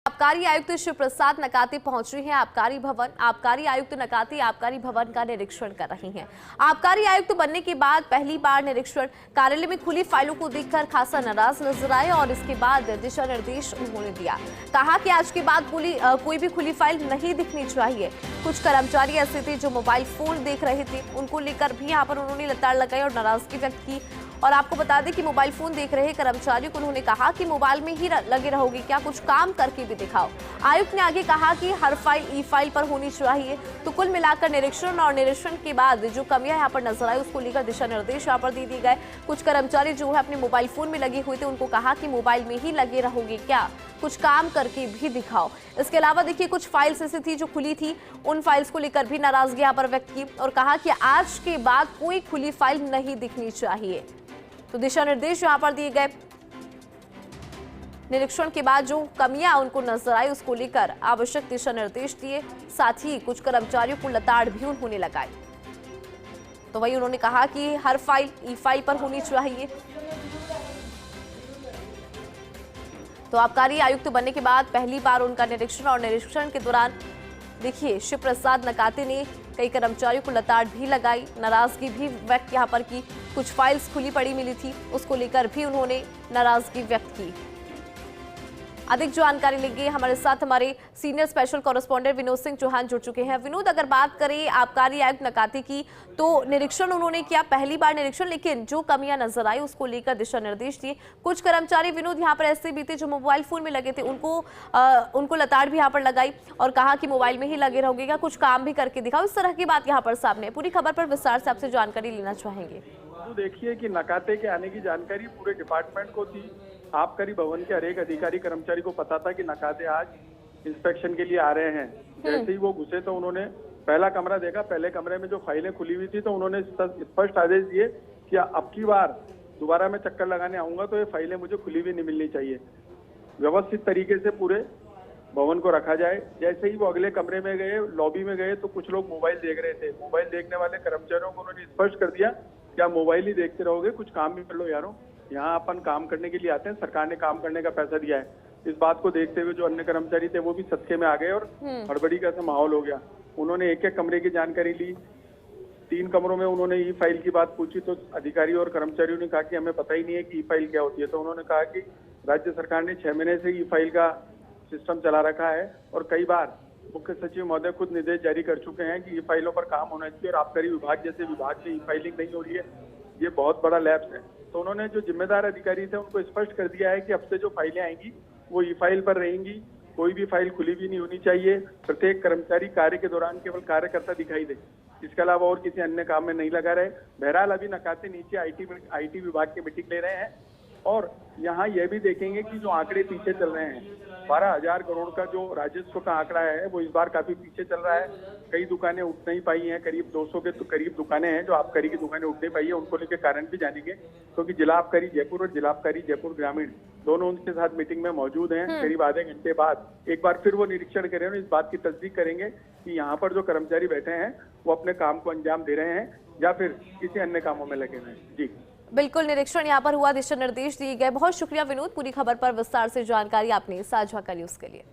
आबकारी आयुक्त शिव प्रसाद नकाते पहुंच रही हैं आबकारी भवन। आबकारी आयुक्त नकाते आबकारी भवन का निरीक्षण कर रही हैं। आबकारी आयुक्त बनने के बाद पहली बार निरीक्षण कार्यालय में खुली फाइलों को देखकर खासा नाराज नजर आए और इसके बाद दिशा निर्देश उन्होंने दिया। कहा कि आज के बाद कोई भी खुली फाइल नहीं दिखनी चाहिए। कुछ कर्मचारी ऐसे थे जो मोबाइल फोन देख रहे थे, उनको लेकर भी यहाँ पर उन्होंने लताड़ लगाई और नाराजगी व्यक्त की। और आपको बता दें कि मोबाइल फोन देख रहे कर्मचारियों को उन्होंने कहा कि मोबाइल में ही लगे रहोगे क्या, कुछ काम करके भी दिखाओ। आयुक्त ने आगे कहा कि हर फाइल ई फाइल पर होनी चाहिए। तो कुल मिलाकर निरीक्षण के बाद जो कमियां यहाँ पर नजर आई उसको लेकर दिशा निर्देश यहाँ पर दे दिए गए। कुछ कर्मचारी जो है अपने मोबाइल फोन में लगे हुए थे, उनको कहा कि मोबाइल में ही लगे रहोगे क्या, कुछ काम करके भी दिखाओ। इसके अलावा देखिए कुछ फाइल्स ऐसी थी जो खुली थी, उन फाइल्स को लेकर भी नाराजगी यहाँ पर व्यक्त की और कहा कि आज के बाद कोई खुली फाइल नहीं दिखनी चाहिए। तो दिशा निर्देश यहां पर दिए गए। निरीक्षण के बाद जो कमियां उनको नजर आई उसको लेकर आवश्यक दिशा निर्देश दिए। साथ ही कुछ कर्मचारियों को लताड़ भी उन्होंने लगाई। तो वही उन्होंने कहा कि हर फाइल ई फाइल पर होनी चाहिए। तो आबकारी आयुक्त बनने के बाद पहली बार उनका निरीक्षण और निरीक्षण के दौरान देखिए शिव प्रसाद नकाते ने कई कर्मचारियों को लताड़ भी लगाई, नाराजगी भी व्यक्त यहाँ पर की। कुछ फाइल्स खुली पड़ी मिली थी, उसको लेकर भी उन्होंने नाराजगी व्यक्त की। अधिक जानकारी लेंगे हमारे साथ हमारे senior special correspondent Vinod Singh Chauhan जुड़ चुके हैं। विनोद, अगर बात करें आबकारी आयुक्त नकाते की तो निरीक्षण उन्होंने किया, पहली बार निरीक्षण, लेकिन जो कमियां नजर आई उसको लेकर दिशा निर्देश दिए। कुछ कर्मचारी विनोद यहाँ पर ऐसे भी थे जो मोबाइल फोन में लगे थे, उनको लताड़ भी यहाँ पर लगाई और कहा कि मोबाइल में ही लगे रहोगे क्या, कुछ काम भी करके दिखाओ। इस तरह की बात यहाँ पर सामने है। पूरी खबर पर विस्तार से आपसे जानकारी लेना चाहेंगे। तो देखिए कि नकाते के आने की जानकारी पूरे डिपार्टमेंट को थी। आबकारी भवन के हर एक अधिकारी कर्मचारी को पता था कि नकाते आज इंस्पेक्शन के लिए आ रहे हैं। जैसे ही वो घुसे तो उन्होंने पहला कमरा देखा। पहले कमरे में जो फाइलें खुली हुई थी तो उन्होंने स्पष्ट आदेश दिए कि अब की बार दोबारा मैं चक्कर लगाने आऊंगा तो ये फाइलें मुझे खुली हुई नहीं मिलनी चाहिए, व्यवस्थित तरीके से पूरे भवन को रखा जाए। जैसे ही वो अगले कमरे में गए, लॉबी में गए, तो कुछ लोग मोबाइल देख रहे थे। मोबाइल देखने वाले कर्मचारियों को उन्होंने स्पष्ट कर दिया क्या मोबाइल ही देखते रहोगे, कुछ काम भी कर लो यारो, यहाँ अपन काम करने के लिए आते हैं, सरकार ने काम करने का पैसा दिया है। इस बात को देखते हुए जो अन्य कर्मचारी थे वो भी सदके में आ गए और हड़बड़ी का सा माहौल हो गया। उन्होंने एक एक कमरे की जानकारी ली। 3 कमरों में उन्होंने ई फाइल की बात पूछी तो अधिकारी और कर्मचारियों ने कहा कि हमें पता ही नहीं है कि ई फाइल क्या होती है। तो उन्होंने कहा कि राज्य सरकार ने 6 महीने से ई फाइल का सिस्टम चला रखा है और कई बार मुख्य सचिव महोदय खुद निर्देश जारी कर चुके हैं कि ई फाइलों पर काम होना चाहिए और आबकारी विभाग जैसे विभाग में ई फाइलिंग नहीं हो रही है, ये बहुत बड़ा लैप्स है। तो उन्होंने जो जिम्मेदार अधिकारी थे उनको स्पष्ट कर दिया है कि अब से जो फाइलें आएंगी वो ई फाइल पर रहेंगी, कोई भी फाइल खुली भी नहीं होनी चाहिए। प्रत्येक कर्मचारी कार्य के दौरान केवल कार्य करता दिखाई दे, इसके अलावा और किसी अन्य काम में नहीं लगा रहे। बहरहाल अभी नकाते नीचे आईटी विभाग की मीटिंग ले रहे हैं और यहाँ यह भी देखेंगे कि जो आंकड़े पीछे चल रहे हैं, 12,000 करोड़ का जो राजस्व का आंकड़ा है वो इस बार काफी पीछे चल रहा है। कई दुकानें उठ नहीं पाई हैं, करीब 200 के तो करीब दुकानें हैं जो आबकारी की दुकानें उठ नहीं पाई है। उनको लेकर कारण भी जानेंगे क्योंकि जिला आबकारी जयपुर और जिला आबकारी जयपुर ग्रामीण दोनों उनके साथ मीटिंग में मौजूद हैं। करीब आधे घंटे बाद एक बार फिर वो निरीक्षण करें और इस बात की तस्दीक करेंगे कि यहाँ पर जो कर्मचारी बैठे हैं वो अपने काम को अंजाम दे रहे हैं या फिर किसी अन्य कामों में लगे हुए हैं। जी बिल्कुल, निरीक्षण यहाँ पर हुआ, दिशा निर्देश दिए गए। बहुत शुक्रिया विनोद, पूरी खबर पर विस्तार से जानकारी आपने साझा करी उसके लिए।